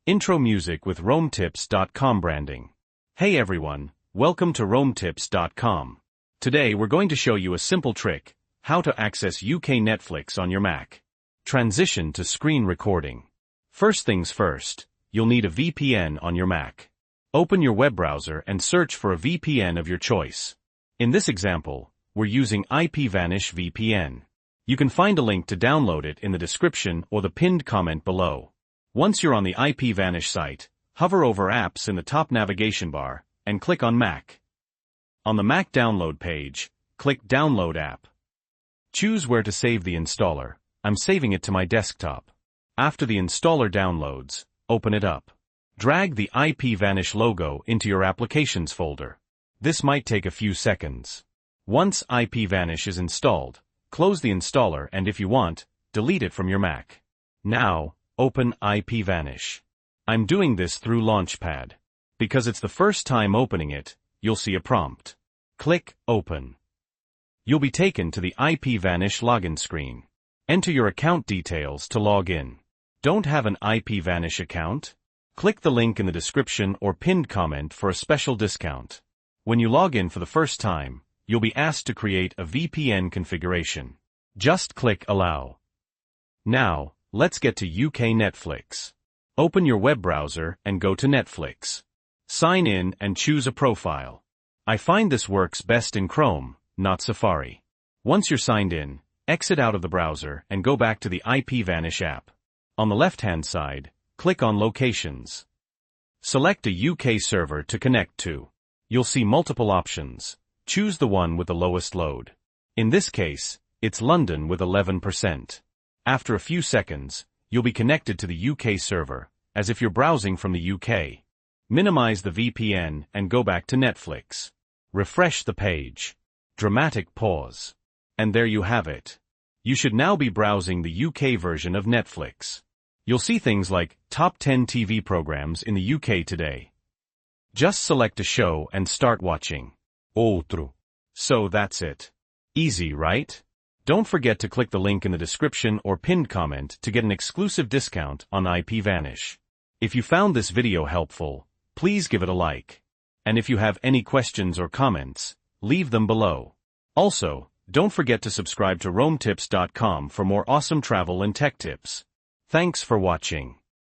Intro music with RoamTips.com branding. Hey everyone, welcome to RoamTips.com. Today we're going to show you a simple trick, how to access UK Netflix on your Mac. Transition to screen recording. First things first, you'll need a VPN on your Mac. Open your web browser and search for a VPN of your choice. In this example, we're using IPVanish VPN. You can find a link to download it in the description or the pinned comment below. Once you're on the IPVanish site, hover over Apps in the top navigation bar, and click on Mac. On the Mac download page, click Download App. Choose where to save the installer. I'm saving it to my desktop. After the installer downloads, open it up. Drag the IPVanish logo into your Applications folder. This might take a few seconds. Once IPVanish is installed, close the installer and if you want, delete it from your Mac. Now, open IPVanish. I'm doing this through Launchpad. Because it's the first time opening it, you'll see a prompt. Click Open. You'll be taken to the IPVanish login screen. Enter your account details to log in. Don't have an IPVanish account? Click the link in the description or pinned comment for a special discount. When you log in for the first time, you'll be asked to create a VPN configuration. Just click Allow. Now, let's get to UK Netflix. Open your web browser and go to Netflix. Sign in and choose a profile. I find this works best in Chrome, not Safari. Once you're signed in, exit out of the browser and go back to the IPVanish app. On the left-hand side, click on Locations. Select a UK server to connect to. You'll see multiple options. Choose the one with the lowest load. In this case, it's London with 11%. After a few seconds, you'll be connected to the UK server, as if you're browsing from the UK. Minimize the VPN and go back to Netflix. Refresh the page. Dramatic pause. And there you have it. You should now be browsing the UK version of Netflix. You'll see things like Top 10 TV programs in the UK today. Just select a show and start watching. Outro. So that's it. Easy, right? Don't forget to click the link in the description or pinned comment to get an exclusive discount on IPVanish. If you found this video helpful, please give it a like. And if you have any questions or comments, leave them below. Also, don't forget to subscribe to RoamTips.com for more awesome travel and tech tips. Thanks for watching.